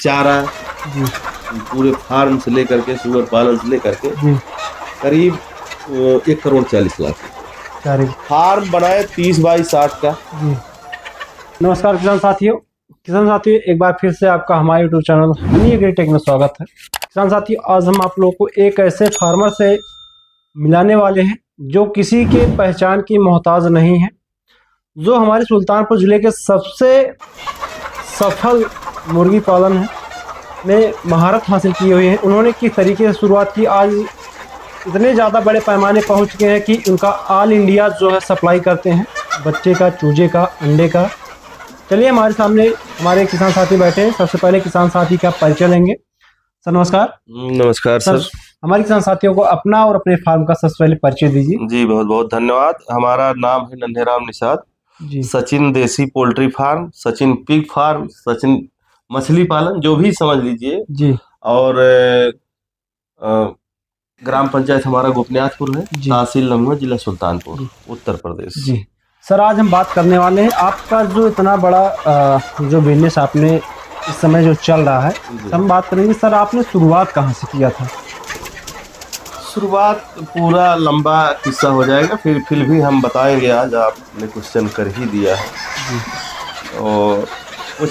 चारा, जी पूरे फार्म से लेकर के, सुअर पालन से लेकर के जी। करीब 1,40,00,000 चारे। फार्म बनाए 30 बाई 60 का। जी। नमस्कार किसान साथियों एक बार फिर से आपका हमारे यूट्यूब चैनल हनी एग्रीटेक में स्वागत है। किसान साथियों आज हम आप लोगों को एक ऐसे फार्मर से मिलाने वाले हैं जो किसी के पहचान की मोहताज नहीं है, जो हमारे सुल्तानपुर जिले के सबसे सफल मुर्गी पालन है में महारत हासिल की हुई है। उन्होंने किस तरीके से शुरुआत की, आज इतने ज़्यादा बड़े पैमाने पहुंच गए हैं कि उनका ऑल इंडिया जो है सप्लाई करते हैं, बच्चे का, चूजे का, अंडे का। चलिए हमारे सामने हमारे किसान साथी बैठे हैं। सबसे पहले किसान साथी का परिचय लेंगे। सर नमस्कार। नमस्कार सर। हमारे किसान साथियों को अपना और अपने फार्म का सबसे पहले परिचय दीजिए। जी बहुत बहुत धन्यवाद। हमारा नाम है नन्हेराम निषाद। जी। सचिन देसी poultry farm, Sachin pig farm, Sachin मछली पालन, जो भी समझ लीजिए। जी। और ग्राम पंचायत हमारा गोपनीयतपुर है, तहसील लम्हुआ, जिला सुल्तानपुर, उत्तर प्रदेश। जी सर, आज हम बात करने वाले हैं आपका जो इतना बड़ा जो बिजनेस आपने इस समय जो चल रहा है, हम बात करेंगे सर आपने शुरुआत कहाँ से किया था। शुरुआत पूरा लंबा किस्सा हो जाएगा, फिर भी हम बताएंगे। आज आपने क्वेश्चन कर ही दिया है। और कुछ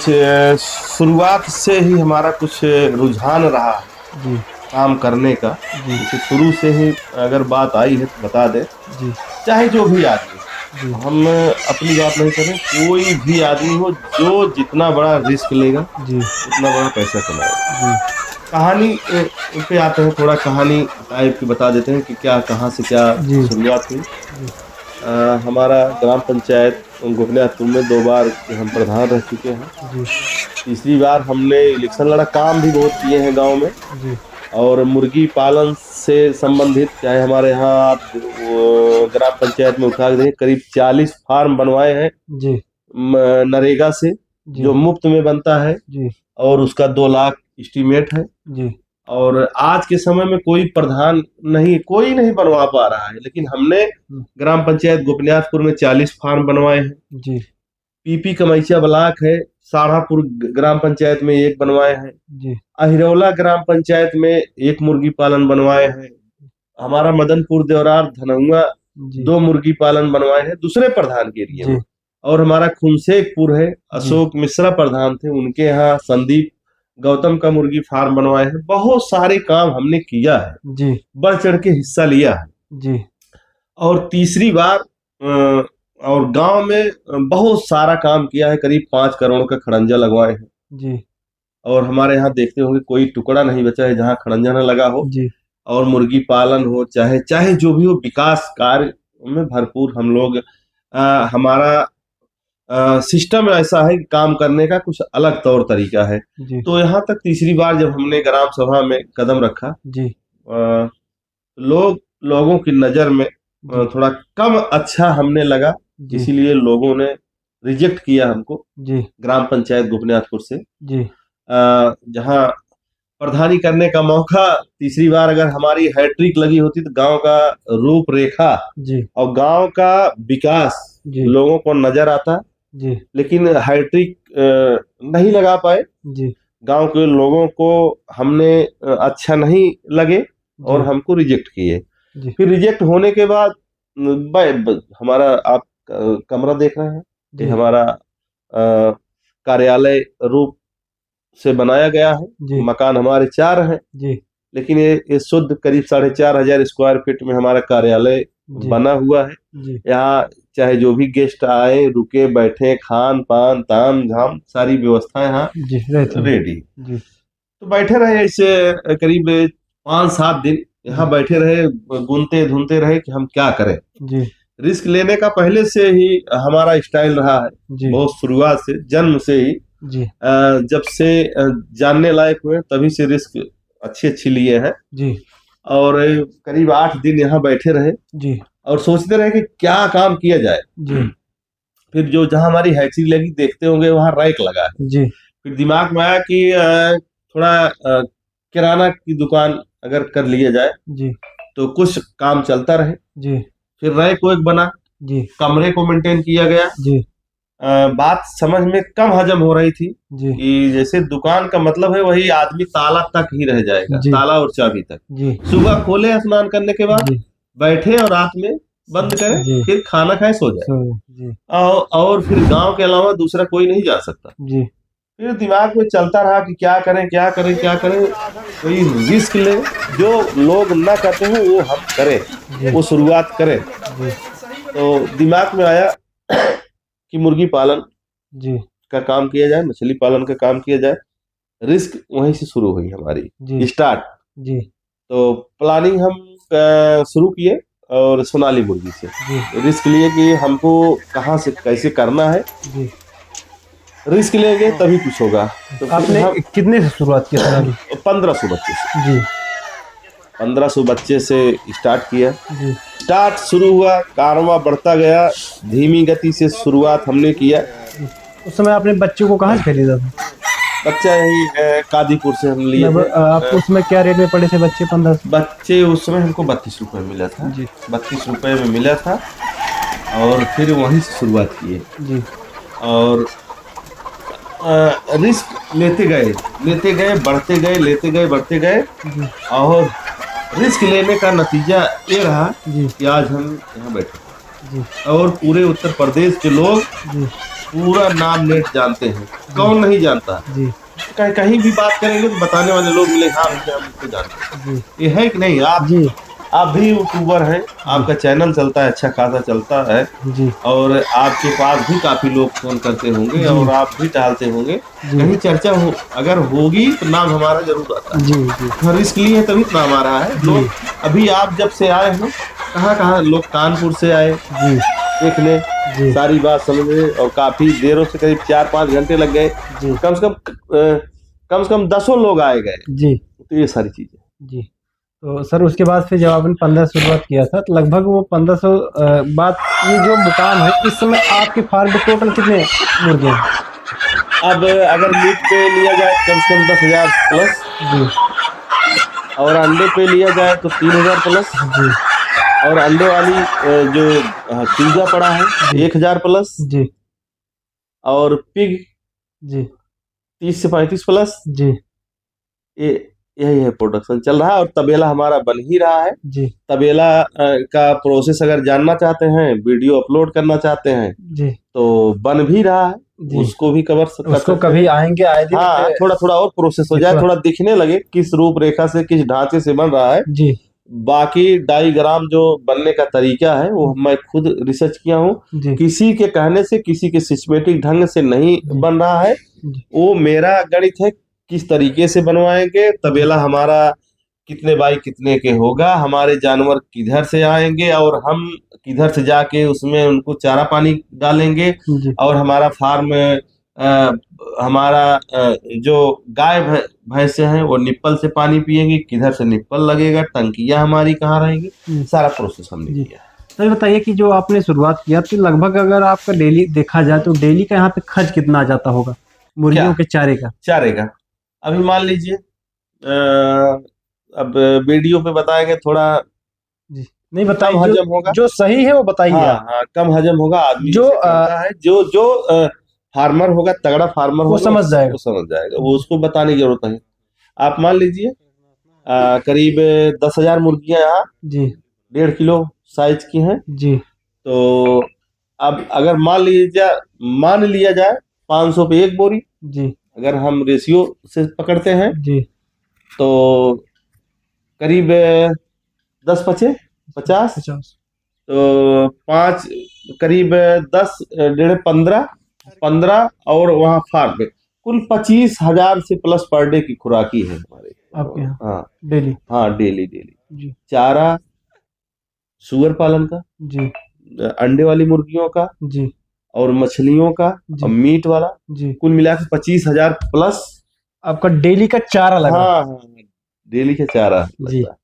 शुरुआत से ही हमारा कुछ रुझान रहा जी काम करने का। जैसे शुरू से ही अगर बात आई है तो बता दें जी। चाहे जो भी आदमी, हम अपनी बात नहीं करें, कोई भी आदमी हो जो जितना बड़ा रिस्क लेगा जी उतना बड़ा पैसा कमाएगा। जी। कहानी पे आते हैं, थोड़ा कहानी टाइप की बता देते हैं कि क्या कहाँ से क्या शुरुआत हुई। हमारा ग्राम पंचायत गोपनीयतपुर में 2 बार हम प्रधान रह चुके हैं। तीसरी बार हमने इलेक्शन लड़ा, काम भी बहुत किए हैं गांव में। और मुर्गी पालन से संबंधित चाहे हमारे यहाँ आप ग्राम पंचायत में उठा दें, करीब 40 फार्म बनवाए हैं जी नरेगा से, जो मुफ्त में बनता है जी। और उसका 2 लाख एस्टीमेट है जी। और आज के समय में कोई प्रधान नहीं, कोई नहीं बनवा पा रहा है, लेकिन हमने ग्राम पंचायत गोपनीयतपुर में 40 फार्म बनवाए हैं जी। पीपी कमैचा ब्लॉक है, साढ़ापुर ग्राम पंचायत में 1 बनवाए हैं जी। अहिरौला ग्राम पंचायत में 1 मुर्गी पालन बनवाए हैं। हमारा मदनपुर देवरार धनहुआ 2 मुर्गी पालन बनवाए हैं दूसरे प्रधान के लिए। और हमारा खुनसेकपुर है, अशोक मिश्रा प्रधान थे, उनके यहाँ संदीप गौतम का मुर्गी फार्म बनवाए हैं। बहुत सारे काम हमने किया है जी, बढ़ चढ़ के हिस्सा लिया है जी। और तीसरी बार और गांव में बहुत सारा काम किया है, करीब 5 करोड़ का खड़ंजा लगवाए हैं जी। और हमारे यहाँ देखते होंगे कोई टुकड़ा नहीं बचा है जहाँ खड़ंजा न लगा हो जी। और मुर्गी पालन हो चाहे जो भी हो, विकास कार्य में भरपूर हम लोग। हमारा सिस्टम ऐसा है कि काम करने का कुछ अलग तौर तरीका है जी। तो यहाँ तक तीसरी बार जब हमने ग्राम सभा में कदम रखा जी, लोगों की नजर में थोड़ा कम अच्छा हमने लगा, इसीलिए लोगों ने रिजेक्ट किया हमको जी। ग्राम पंचायत गोपनीयतपुर से जी। जहाँ प्रधानी करने का मौका तीसरी बार अगर हमारी हैट्रिक लगी होती तो गांव का रूपरेखा जी और गांव का विकास जी लोगों को नजर आता जी। लेकिन हैट्रिक नहीं लगा पाए जी। गांव के लोगों को हमने अच्छा नहीं लगे और हमको रिजेक्ट किए। फिर रिजेक्ट होने के बाद हमारा आप कमरा देख रहे हैं, ये हमारा कार्यालय रूप से बनाया गया है। मकान हमारे 4 हैं जी। लेकिन ये शुद्ध करीब 4,500 स्क्वायर फीट में हमारा कार्यालय बना हुआ है। यहाँ चाहे जो भी गेस्ट आए, रुके, बैठे, खान पान ताम झाम सारी व्यवस्था यहाँ रेडी। तो बैठे रहे ऐसे करीब 5-7 दिन यहाँ बैठे रहे, गुनते धुनते रहे कि हम क्या करें जी। रिस्क लेने का पहले से ही हमारा स्टाइल रहा है जी। बहुत शुरुआत से, जन्म से ही जी। जब से जानने लायक हुए तभी से रिस्क अच्छी लिए हैं जी। और करीब 8 दिन यहाँ बैठे रहे जी। और सोचते रहे कि क्या काम किया जाए जी। फिर जहाँ हमारी हैचरी लगी देखते होंगे वहां रैक लगा है जी। फिर दिमाग में आया कि थोड़ा किराना की दुकान अगर कर लिया जाए जी तो कुछ काम चलता रहे जी। फिर रैक को एक बना जी, कमरे को मेंटेन किया गया जी। बात समझ में कम हजम हो रही थी जी कि जैसे दुकान का मतलब है वही आदमी ताला तक ही रह जाएगा, जी ताला और चाबी तक। जी सुबह खोले स्नान करने के बाद, जी बैठे और रात में बंद करें, जी फिर खाना खाए सो जाए। जी और फिर गांव के अलावा दूसरा कोई नहीं जा सकता। जी फिर दिमाग में चलता रहा कि क्या करें क्या करें क्या करें, कोई रिस्क ले, जो लोग ना करते हो वो हम करें, जी वो शुरुआत करें। जी तो दिमाग में आया कि मुर्गी पालन जी का काम किया जाए, मछली पालन का काम किया जाए। रिस्क वहीं से शुरू हुई जी हमारी स्टार्ट। जी तो प्लानिंग हम शुरू किए और सोनाली मुर्गी से जी रिस्क लिए कि हमको कहाँ से कैसे करना है, जी रिस्क लेंगे तभी कुछ होगा। तो फिर आपने हम कितने से शुरुआत की सोनाली? 1500 बच्चे से जी 1500 बच्चे से स्टार्ट किया। जी स्टार्ट शुरू हुआ, कारवां बढ़ता गया, धीमी गति से शुरुआत हमने किया। उस समय आपने बच्चों को कहाँ से खरीदा था? बच्चा यही कादीपुर से हम लिए लगभग थे। आप उसमें क्या रेट में पड़े थे बच्चे? 1500? बच्चे उस समय हमको 32 रुपये मिला था। जी 32 रुपये में मिला था और फिर वहीं से शुरुआत किए। जी और रिस्क लेते गए बढ़ते गए, लेते गए बढ़ते गए। जी और रिस्क लेने का नतीजा ये रहा जी कि आज हम यहाँ बैठे जी और पूरे उत्तर प्रदेश के लोग जी पूरा नाम नेट जानते हैं। कौन नहीं जानता? जी कहीं भी बात करेंगे तो बताने वाले लोग मिले, हाँ भैया हम इसको जानते हैं। जी ये है कि नहीं? जी आप भी यूट्यूबर हैं, आपका चैनल चलता है, अच्छा खासा चलता है, जी और आपके पास भी काफी लोग फोन करते होंगे और आप भी टालते होंगे। कहीं चर्चा हो अगर होगी तो नाम हमारा जरूर आता है। जी जी हाँ, रिस्क लिए तभी तो नाम आ रहा है। लोग अभी आप जब से आए हो, कहाँ लोग कानपुर से आए जी देखने, जी सारी बात समझने, और काफी देरों से, करीब 4-5 घंटे लग गए। जी कम से कम 10 लोग आए गए। जी तो ये सारी चीजें। जी तो सर उसके बाद फिर जब आपने 15 शुरुआत किया था तो लगभग वो 1500 बाद ये जो मुकाम है, इस समय आपके फार्म में टोटल कितने मुर्गे हैं? अब अगर मीट पे लिया जाए कम से कम 10,000 प्लस, जी और अंडे पे लिया जाए तो 3,000 प्लस, जी और अंडे वाली जो पिज्जा पड़ा है 1,000 प्लस, जी और पिग जी 30 से 35 प्लस। जी ये यही है, प्रोडक्शन चल रहा है और तबेला हमारा बन ही रहा है। जी तबेला का प्रोसेस अगर जानना चाहते हैं, वीडियो अपलोड करना चाहते हैं, जी तो बन भी रहा है, जी उसको भी कवर कर उसको सकते हैं। कभी आएंगे आए दिन हाँ, पे- थोड़ा थोड़ा और प्रोसेस हो जाए, थोड़ा- थोड़ा दिखने लगे किस रूपरेखा से, किस ढांचे से बन रहा है। जी बाकी डाईग्राम जो बनने का तरीका है वो मैं खुद रिसर्च किया हूँ। जी किसी के कहने से, किसी के सिस्टमेटिक ढंग से नहीं बन रहा है। जी वो मेरा गणित है, किस तरीके से बनवाएंगे, तबेला हमारा कितने बाई कितने के होगा, हमारे जानवर किधर से आएंगे, और हम किधर से जाके उसमें उनको चारा पानी डालेंगे, जी और हमारा फार्म हमारा जो गाय भैंसे हैं वो निप्पल से पानी पिएंगे, किधर से निप्पल लगेगा, टंकियां हमारी कहाँ रहेगी, सारा प्रोसेस हमने जी। किया है। तो ये बताइए कि जो आपने शुरुआत किया तो लगभग अगर आपका डेली देखा जाए तो डेली का यहाँ पे खर्च कितना आ जाता होगा मुर्गियों के चारे का? चारे का अभी मान लीजिए, अब वीडियो पे बताएंगे थोड़ा जी नहीं कम बताइए, हजम होगा। जो सही है वो बताइए हाँ आप। हाँ, कम हजम होगा। आदमी जो, जो करता है, जो फार्मर होगा, तगड़ा फार्मर वो होगा, समझ जाएगा। वो समझ जाएगा, वो उसको बताने की जरूरत नहीं। आप मान लीजिए करीब 10,000 मुर्गियां यहाँ जी 1.5 किलो साइज की हैं। जी तो अब अगर मान लिया जाए 500 पे एक बोरी, जी अगर हम रेशियो से पकड़ते हैं जी तो करीब 10-5 50, 50 तो 5 करीब 10 डेढ़ 15 और वहाँ फार्म पे कुल 25,000 से प्लस पर डे की खुराकी है हमारे आपके यहाँ हाँ डेली? हाँ, डेली जी चारा, सुअर पालन का, जी अंडे वाली मुर्गियों का, जी और मछलियों का, जी और मीट वाला, जी कुल मिला के 25,000 प्लस। आपका डेली का चारा लगा? हाँ हाँ, डेली का चारा जी। लगता है।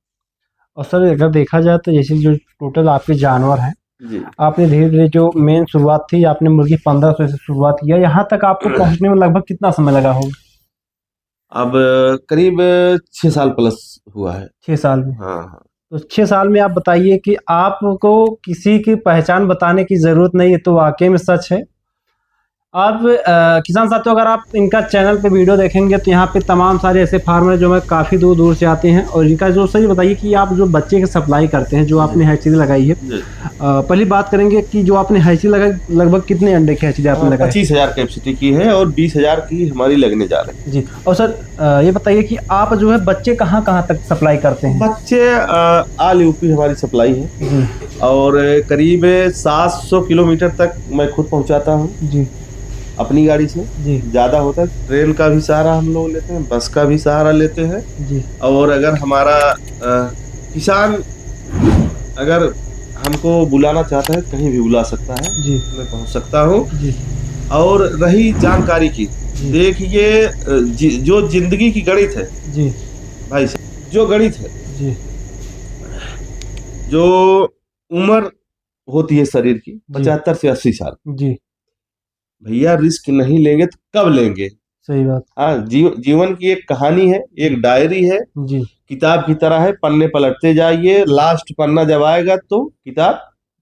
और सर अगर देखा जाए तो जैसे जो टोटल आपके जानवर हैं, जी। आपने धीरे धीरे जो मेन शुरुआत थी, आपने मुर्गी 1500 से शुरुआत किया, यहाँ तक आपको पहुंचने में लगभग कितना समय लगा होगा? अब करीब 6 साल प्लस हुआ है। 6 साल में? हाँ हाँ। तो 6 साल में आप बताइए कि आपको किसी की पहचान बताने की जरूरत नहीं है, तो वाकई में सच है आप किसान साथियों, अगर आप इनका चैनल पे वीडियो देखेंगे तो यहाँ पे तमाम सारे ऐसे फार्मर जो है काफ़ी दूर दूर से आते हैं। और इनका जो सही बताइए कि आप जो बच्चे की सप्लाई करते हैं, जो आपने हैचरी लगाई है, पहली बात करेंगे कि जो आपने हैचरी लगाई लगभग कितने अंडे की हैचरी आपने लगाई? 25,000 कैपेसिटी की है और 20,000 की हमारी लगने जा रही है जी। और सर ये बताइए कि आप जो है बच्चे कहाँ कहाँ तक सप्लाई करते हैं? बच्चे ऑल यूपी हमारी सप्लाई है जी और करीब 700 किलोमीटर तक मैं खुद पहुंचाता हूं जी अपनी गाड़ी से। जी ज़्यादा होता है ट्रेन का भी सहारा हम लोग लेते हैं, बस का भी सहारा लेते हैं। जी और अगर हमारा किसान अगर हमको बुलाना चाहता है कहीं भी बुला सकता है, जी मैं पहुंच सकता हूं। जी और रही जानकारी की, जी देखिए जो जिंदगी की गणित है जी भाई साहब, जो गणित है, जी जो उम्र होती है शरीर की 75 से 80 साल, जी भैया रिस्क नहीं लेंगे तो कब लेंगे? सही बात। हाँ, जीवन की एक कहानी है, एक डायरी है, जी किताब की तरह है, पन्ने पलटते जाइए, लास्ट पन्ना जब आएगा तो किताब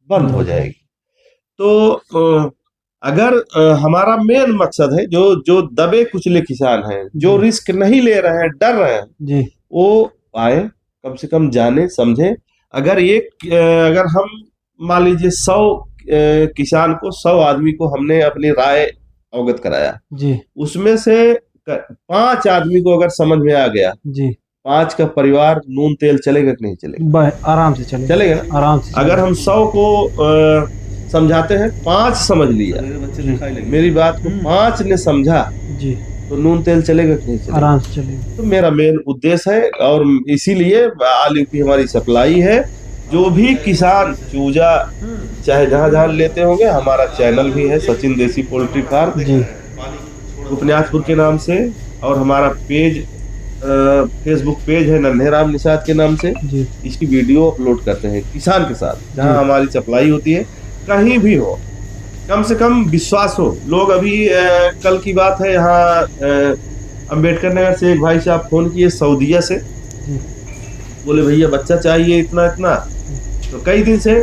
बंद हो जाएगी। तो अगर हमारा मेन मकसद है, जो जो दबे कुचले किसान हैं, जो रिस्क नहीं ले रहे हैं, डर रहे हैं, जी वो आए, कम से कम जाने समझे। अगर हम मान लीजिए 100 किसान को, 100 आदमी को हमने अपनी राय अवगत कराया, जी उसमें से 5 आदमी को अगर समझ में आ गया, जी 5 का परिवार नून तेल चलेगा कि नहीं चलेगा? आराम से चलेगा, चलेगा ना? आराम से अगर हम 100 को समझाते हैं, 5 समझ लिया, मेरी बात को 5 ने समझा, जी तो नून तेल चलेगा कि नहीं चलेगा? आराम से चलेगा। तो मेरा मेन उद्देश्य है और इसीलिए ऑल यूपी हमारी सप्लाई है। जो भी किसान चूजा चाहे जहां जहां लेते होंगे, हमारा चैनल भी है सचिन देसी पोल्ट्री फार्म जी उपन्यासपुर के नाम से, और हमारा पेज फेसबुक पेज है नन्हे राम निषाद के नाम से। जी इसकी वीडियो अपलोड करते हैं किसान के साथ, जहां जी। हमारी सप्लाई होती है, कहीं भी हो, कम से कम विश्वास हो। लोग अभी कल की बात है, यहाँ अम्बेडकर नगर से एक भाई साहब फोन किए सऊदीया से, जी बोले भैया बच्चा चाहिए इतना इतना। तो कई दिन से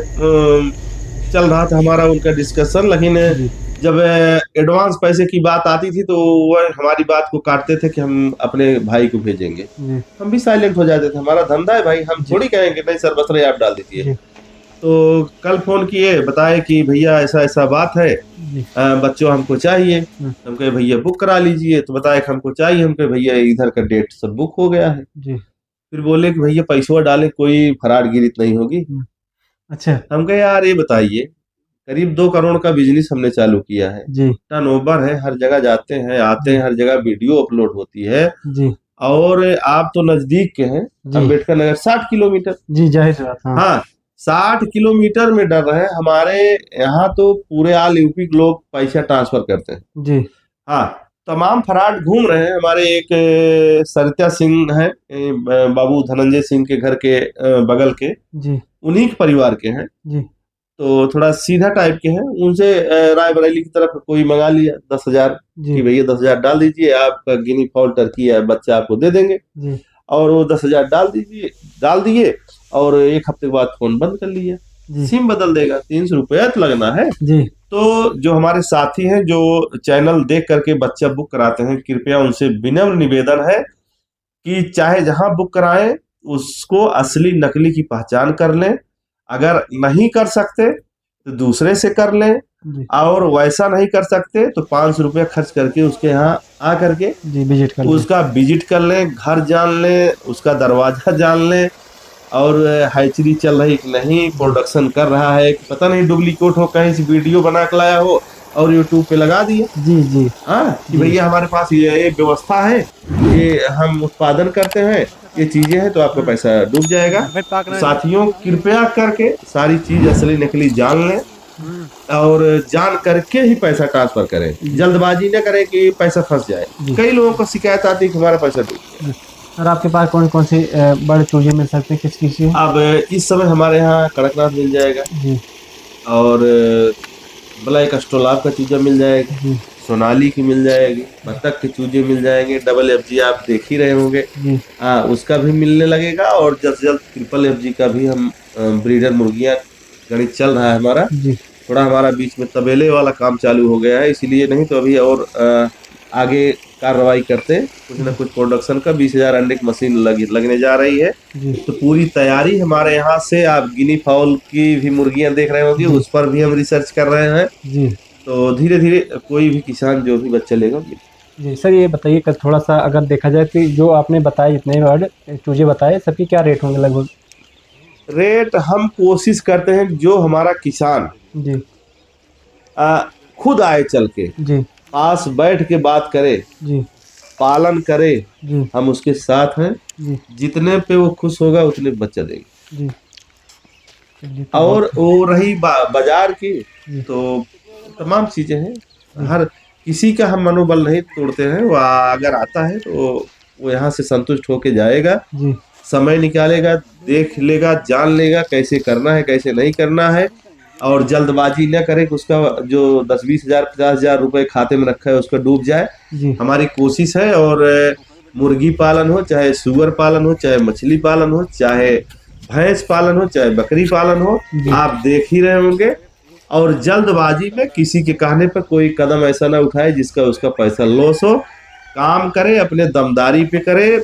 चल रहा था हमारा उनका डिस्कशन, लेकिन जी जब एडवांस पैसे की बात आती थी तो वह हमारी बात को काटते थे कि हम अपने भाई को भेजेंगे। जी हम भी साइलेंट हो जाते थे, हमारा धंधा है भाई, हम थोड़ी कहेंगे नहीं सर बस आप डाल दीजिए। जी तो कल फोन किए, बताए कि भैया ऐसा ऐसा बात है, जी बच्चों हमको चाहिए। हम कहे भैया बुक करा लीजिए, तो बताए कि हमको चाहिए। हम कहे भैया इधर का डेट सब बुक हो गया है। जी। फिर बोले कि भैया पैसा डाले, कोई फरारगिरी नहीं होगी। अच्छा हम कहे यार ये बताइए, करीब 2 करोड़ का बिजनेस हमने चालू किया है, जी टर्नओवर है, हर जगह जाते हैं आते हैं, हर जगह वीडियो अपलोड होती है। जी और आप तो नजदीक के हैं, अम्बेडकर नगर 60 किलोमीटर। जी जाहिर सी बात। हाँ, 60 किलोमीटर में डर रहे हैं। हमारे यहाँ तो पूरे ऑल यूपी के लोग पैसा ट्रांसफर करते हैं। जी हाँ, तमाम फराड घूम रहे हैं। हमारे एक सरिता सिंह है, बाबू धनंजय सिंह के घर के बगल के, जी उन्हीं के परिवार के हैं। जी तो थोड़ा सीधा टाइप के हैं, उनसे रायबरेली की तरफ कोई मंगा लिया 10,000 जी कि भैया 10,000 डाल दीजिए, आपका गिनी फॉल टर्की है बच्चा आपको दे देंगे। जी और वो 10,000 डाल दिए और 1 हफ्ते के बाद फोन बंद कर लिया। जी सिम बदल देगा, 300 रुपया तो लगना है। जी तो जो हमारे साथी हैं जो चैनल देख करके बच्चा बुक कराते हैं, कृपया उनसे विनम्र निवेदन है कि चाहे जहां बुक कराएं, उसको असली नकली की पहचान कर लें। अगर नहीं कर सकते तो दूसरे से कर लें, जी और वैसा नहीं कर सकते तो 500 रुपया खर्च करके उसके यहाँ आ करके जी विजिट कर उसका विजिट कर लें, घर जान लें, उसका दरवाजा जान लें, और हैचरी चल रही कि नहीं, प्रोडक्शन कर रहा है कि पता नहीं डुप्लीकेट हो, कहीं से वीडियो बना के लाया हो और यूट्यूब पे लगा दिया। जी जी हाँ कि भैया हमारे पास ये व्यवस्था है, ये हम उत्पादन करते हैं, ये चीजें हैं, तो आपका पैसा डूब जाएगा। तो साथियों कृपया करके सारी चीज असली नकली जान लें और जान करके ही पैसा ट्रांसफर करें। जल्दबाजी न करें कि पैसा फंस जाए। कई लोगों को शिकायत आती है कि हमारा पैसा डूब गया। सर आपके पास कौन कौन से बड़े चूजे मिल सकते हैं, किस किस के? अब इस समय हमारे यहाँ कड़कनाथ मिल जाएगा, जी और ब्लैक एस्ट्रोलाब का चूजा मिल जाएगा, जी सोनाली की मिल जाएगी, बत्तख के चूजे मिल जाएंगे, डबल FG आप देख ही रहे होंगे, जी हाँ उसका भी मिलने लगेगा। और जल्द से जल्द ट्रिपल FG का भी हम ब्रीडर मुर्गियाँ गणित चल रहा है हमारा, जी थोड़ा हमारा बीच में तबेले वाला काम चालू हो गया है, इसीलिए नहीं तो अभी और आगे कार्रवाई करते कुछ ना कुछ प्रोडक्शन का 20,000 अंडे की मशीन लगने जा रही है। जी तो पूरी तैयारी हमारे यहाँ से, आप गिनी फाउल की भी मुर्गियां देख रहे होंगे, उस पर भी हम रिसर्च कर रहे हैं। जी तो धीरे धीरे कोई भी किसान जो भी बच्चा लेगा जी। सर ये बताइए कि थोड़ा सा अगर देखा जाए कि जो आपने बताए जितने वर्ड चूजे बताए सबके क्या रेट होंगे लगभग? रेट हम कोशिश करते हैं जो हमारा किसान जी खुद आए चल के जी पास बैठ के बात करे, जी पालन करे, जी हम उसके साथ हैं। जी जितने पे वो खुश होगा उतने बच्चा देंगे। जी। चलिए तो और वो रही बाजार की, जी तो तमाम चीजें हैं। हर किसी का हम मनोबल नहीं तोड़ते हैं। वो अगर आता है तो वो यहाँ से संतुष्ट होके जाएगा, जी समय निकालेगा, देख लेगा, जान लेगा कैसे करना है कैसे नहीं करना है, और जल्दबाजी न करे कि उसका जो 10-20,000 50,000 रुपए खाते में रखा है उसका डूब जाए। जी हमारी कोशिश है। और मुर्गी पालन हो, चाहे सुअर पालन हो, चाहे मछली पालन हो, चाहे भैंस पालन हो, चाहे बकरी पालन हो, जी आप देख ही रहे होंगे। और जल्दबाजी में किसी के कहने पर कोई कदम ऐसा ना उठाए जिसका उसका पैसा लॉस हो। काम करे, अपने दमदारी पे करे,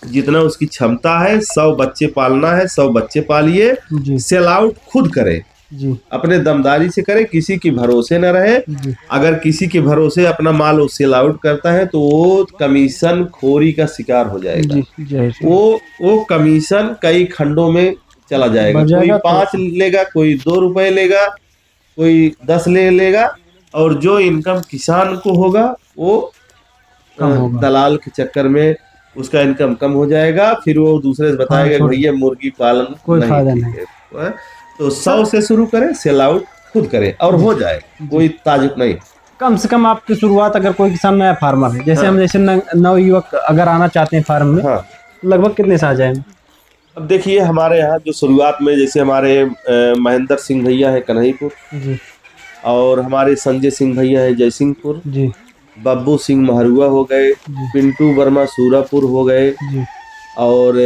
जितना उसकी क्षमता है। 100 बच्चे पालना है 100 बच्चे पालिए। जी सेल आउट खुद करे, जी अपने दमदारी से करे, किसी के भरोसे न रहे। जी अगर किसी के भरोसे अपना माल वो सेल आउट करता है तो वो कमीशन खोरी का शिकार हो जाएगा। जी जय श्री वो कमीशन कई खंडों में चला जाएगा। बढ़ कोई जाएगा तो- 5 लेगा, कोई 2 रुपए लेगा, कोई 10 ले लेगा। और जो इनकम किसान को होगा वो कम होगा। दलाल के चक्कर में उसका इनकम कम हो जाएगा। फिर वो दूसरे से बताएगा कि भैया मुर्गी पालन कोई फायदा ठीक है। तो 100 से शुरू करें, सेल आउट खुद करें और हो जाए, कोई ताजुब नहीं। कम से कम आपकी शुरुआत अगर कोई किसान नया फार्मर है जैसे हम जैसे नवयुवक अगर आना चाहते हैं फार्म में, हाँ, लगभग कितने से आ जाएंगे? अब देखिए हमारे यहाँ जो शुरुआत में जैसे हमारे महेंद्र सिंह भैया है कन्हईपुर, जी और हमारे संजय सिंह भैया है जयसिंहपुर, जी बब्बू सिंह महरुआ हो गए, पिंटू वर्मा सूरापुर हो गए, जी और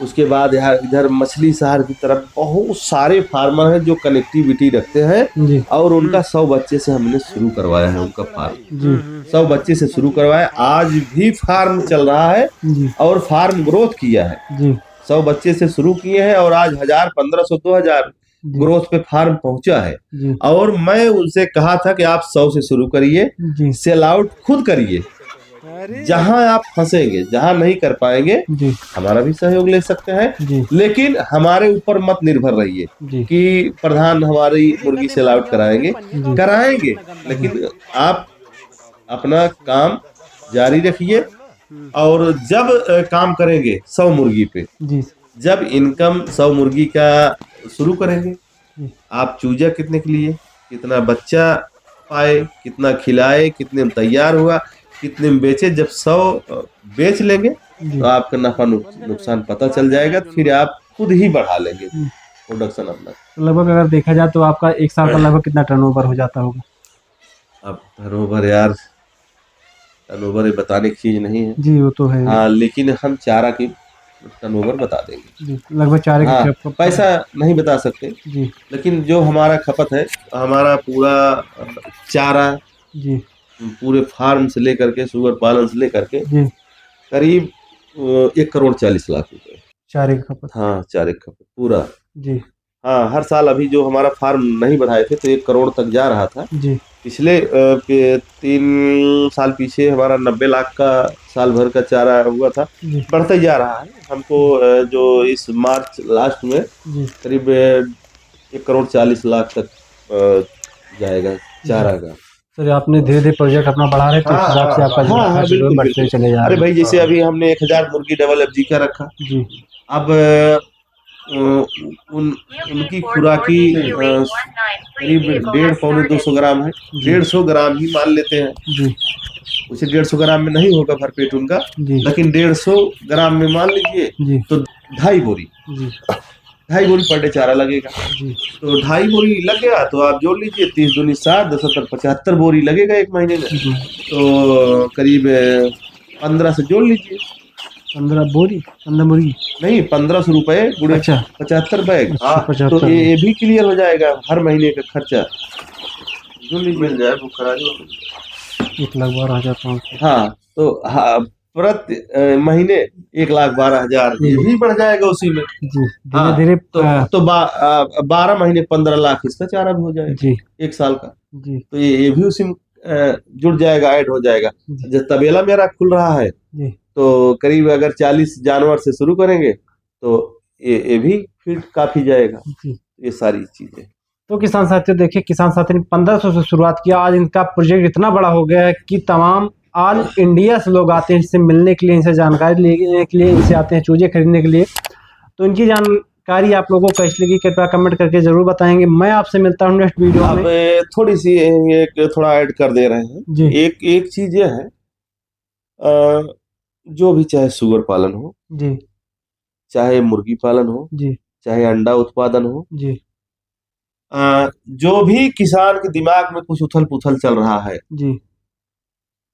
उसके बाद यहाँ इधर मछली शहर की तरफ बहुत सारे फार्मर हैं जो कनेक्टिविटी रखते हैं। जी और उनका 100 बच्चे से हमने शुरू करवाया है उनका फार्म। जी 100 बच्चे से शुरू करवाया, आज भी फार्म चल रहा है जी और फार्म ग्रोथ किया है। जी 100 बच्चे से शुरू किए हैं और आज 1000 1500 2000 ग्रोथ पे फार्म पहुंचा है। जी और मैं उनसे कहा था कि आप 100 से शुरू करिए, जी सेल आउट खुद करिए। जहां आप फंसेंगे, जहां नहीं कर पाएंगे, जी हमारा भी सहयोग ले सकते हैं, जी लेकिन हमारे ऊपर मत निर्भर रहिए जी कि प्रधान हमारी मुर्गी सेल आउट कराएंगे। कराएंगे, लेकिन आप अपना काम जारी रखिए। और जब काम करेंगे 100 मुर्गी पे, जी जब इनकम 100 मुर्गी का शुरू करेंगे, आप चूजा कितने के लिए, कितना बच्चा पाए, कितना खिलाए, कितने में तैयार हुआ, कितने में बेचे, जब 100 बेच लेंगे तो आपका नफा नुकसान पता चल जाएगा। तो फिर आप खुद ही बढ़ा लेंगे प्रोडक्शन अपना। तो लगभग अगर देखा जाए तो आपका एक साल का लगभग कितना टर्नओवर हो जाता होगा? अब टर्नओवर यार, टर्नओवर बताने की चीज नहीं है। जी वो तो है। हाँ, लेकिन हम चारा की टर्नओवर बता देंगे। जी लगभग चारे हाँ, की पैसा नहीं बता सकते, जी लेकिन जो हमारा खपत है, हमारा पूरा चारा जी पूरे फार्म से लेकर के, सुअर पालन से लेकर के, जी करीब 1,40,00,000 रुपए चारे की खपत। हाँ, चारे की खपत पूरा। जी हाँ, हर साल अभी जो हमारा फार्म नहीं बढ़ाए थे तो 1 करोड़ तक जा रहा था। जी पिछले 3 साल पीछे हमारा 90 लाख का साल भर का चारा हुआ था। जी बढ़ते जा रहा है। हमको जो इस मार्च लास्ट में जी करीब 1,40,00,000 तक जाएगा चारा का। सर आपने धीरे धीरे प्रोजेक्ट अपना बढ़ा रहे तो इस हिसाब से आपका हाँ, हाँ, बिल्कुल, बढ़ते बिल्कुल। चले जा अरे रहे भाई, जैसे अभी हमने 1000 मुर्गी डबल FG का रखा। जी अब उनकी खुराकी करीब 1.5 पौने 200 ग्राम है। 150 ग्राम ही मान लेते हैं। जी उसे 150 ग्राम में नहीं होगा भरपेट उनका, जी लेकिन 150 ग्राम में मान लीजिए जी तो 2.5 बोरी जी 2.5 बोरी पर डे चारा लगेगा। जी तो 2.5 बोरी लग गया तो आप जोड़ लीजिए 30 दूनी 60, 10 75 बोरी लगेगा एक महीने में। जी तो करीब 15 से जोड़ लीजिए, 15 बोरी 15 मुर्गी नहीं 1500 रुपए गुड़े। अच्छा 75 बैग। अच्छा, हाँ, तो 75 ये भी क्लियर हो जाएगा हर महीने का खर्चा जो मिल जाए बुक करा दो। 1,12,500। हाँ, तो हाँ, प्रति महीने 1,12,000 ये भी बढ़ जाएगा उसी में। जी धीरे हाँ, धीरे तो 12 महीने 15 लाख इसका चारा भी हो जाएगा जी 1 साल का। जी तो ये भी उसी में जुड़ जाएगा, ऐड हो जाएगा। जी जब तबेला मेरा खुल रहा है जी तो करीब अगर 40 जानवर से शुरू करेंगे तो ये भी फिर काफी जाएगा। जी। ये सारी चीजें। तो किसान साथियों देखिए, किसान साथी ने 1500 से शुरुआत किया, आज इनका प्रोजेक्ट इतना बड़ा हो गया है कि तमाम ऑल इंडिया से लोग आते हैं इनसे मिलने के लिए, इनसे जानकारी लेने के लिए, इनसे आते हैं चूजे खरीदने के लिए। तो इनकी जानकारी आप लोगों को कैसी लगी कृपया कमेंट करके जरूर बताएंगे। मैं आपसे मिलता हूँ नेक्स्ट वीडियो अब में। थोड़ी सी एक थोड़ा ऐड कर दे रहे हैं। जी एक चीज ये है, जो भी चाहे सुअर पालन हो, जी चाहे मुर्गी पालन हो, जी चाहे अंडा उत्पादन हो, जी जो भी किसान के दिमाग में कुछ उथल पुथल चल रहा है, जी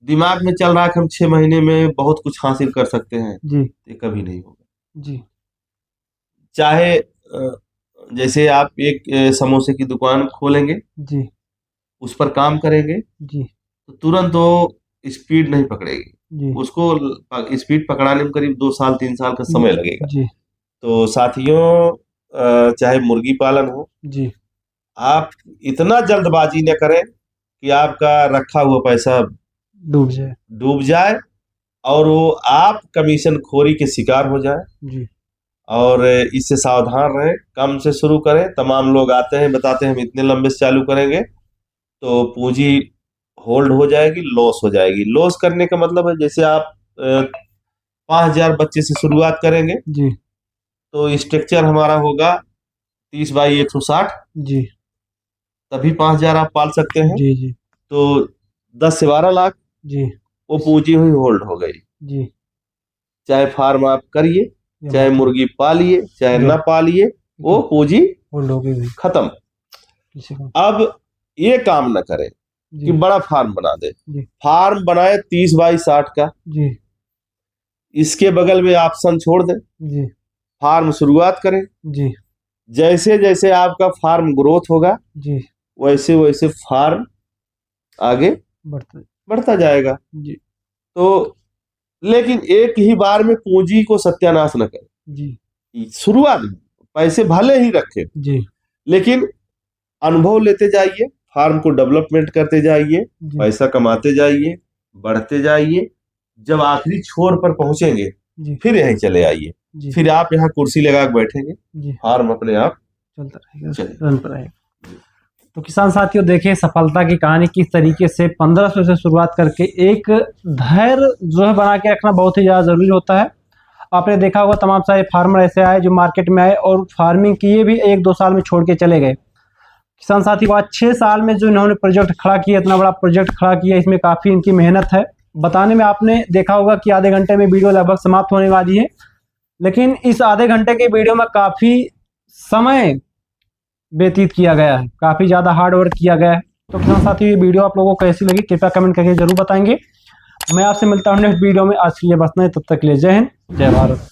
दिमाग में चल रहा है कि हम 6 महीने में बहुत कुछ हासिल कर सकते हैं, जी ये कभी नहीं होगा। जी चाहे जैसे आप एक समोसे की दुकान खोलेंगे, जी उस पर काम करेंगे जी तो तुरंत वो स्पीड नहीं पकड़ेगी। जी उसको स्पीड पकड़ाने में करीब 2 साल 3 साल का समय लगेगा। जी तो साथियों, चाहे मुर्गी पालन हो, जी आप इतना जल्दबाजी न करें कि आपका रखा हुआ पैसा डूब जाए और वो आप कमीशन खोरी के शिकार हो जाए। जी और इससे सावधान रहें, कम से शुरू करें। तमाम लोग आते हैं बताते हैं हम इतने लंबे से चालू करेंगे, तो पूंजी होल्ड हो जाएगी, लॉस हो जाएगी। लॉस करने का मतलब है जैसे आप 5,000 बच्चे से शुरुआत करेंगे जी तो स्ट्रक्चर हमारा होगा 30/160, जी तभी 5,000 आप पाल सकते हैं। जी जी तो 10 से 12 लाख जी वो पूंजी हुई होल्ड हो गई। जी चाहे फार्म आप करिए, चाहे मुर्गी पालिए, चाहे जी न पालिए, वो पूंजी होल्ड हो गई खत्म। किसी को अब ये काम न करें जी कि बड़ा फार्म बना दे। जी फार्म बनाए 30/60 का, जी इसके बगल में ऑप्शन छोड़ दें, जी फार्म शुरुआत करें। जी जैसे जैसे आपका फार्म ग्रोथ होगा जी वैसे वैसे फार्म आगे बढ़ते बढ़ता जाएगा। जी तो लेकिन एक ही बार में पूंजी को सत्यानाश न करें। जी शुरुआत में पैसे भले ही रखें, जी लेकिन अनुभव लेते जाइए, फार्म को डेवलपमेंट करते जाइए, जी पैसा कमाते जाइए, बढ़ते जाइए। जब आखिरी छोर पर पहुंचेंगे जी फिर यहीं चले आइए। जी फिर आप यहाँ कुर्सी लगा के बैठेंगे, जी फार्म अपने आप चलता रहेगा, चलेगा। रन पर रहेगा। तो किसान साथियों देखिए सफलता की कहानी किस तरीके से 1500 से शुरुआत करके एक धैर्य जो है बना के रखना बहुत ही ज़्यादा ज़रूरी होता है। आपने देखा होगा तमाम सारे फार्मर ऐसे आए जो मार्केट में आए और फार्मिंग किए भी 1-2 साल में छोड़ के चले गए। किसान साथी आज 6 साल में जो इन्होंने प्रोजेक्ट खड़ा किया, इतना बड़ा प्रोजेक्ट खड़ा किया, इसमें काफ़ी इनकी मेहनत है। बताने में आपने देखा होगा कि आधे घंटे में वीडियो लगभग समाप्त होने वाली है, लेकिन इस आधे घंटे के वीडियो में काफ़ी समय व्यतीत किया गया है, काफ़ी ज़्यादा हार्ड वर्क किया गया है। तो किसान साथी ये वीडियो आप लोगों को कैसी लगी कृपया कमेंट करके जरूर बताएंगे। मैं आपसे मिलता हूँ नेक्स्ट वीडियो में। आज के लिए बस नहीं, तब तक के लिए जय हिंद, जय भारत।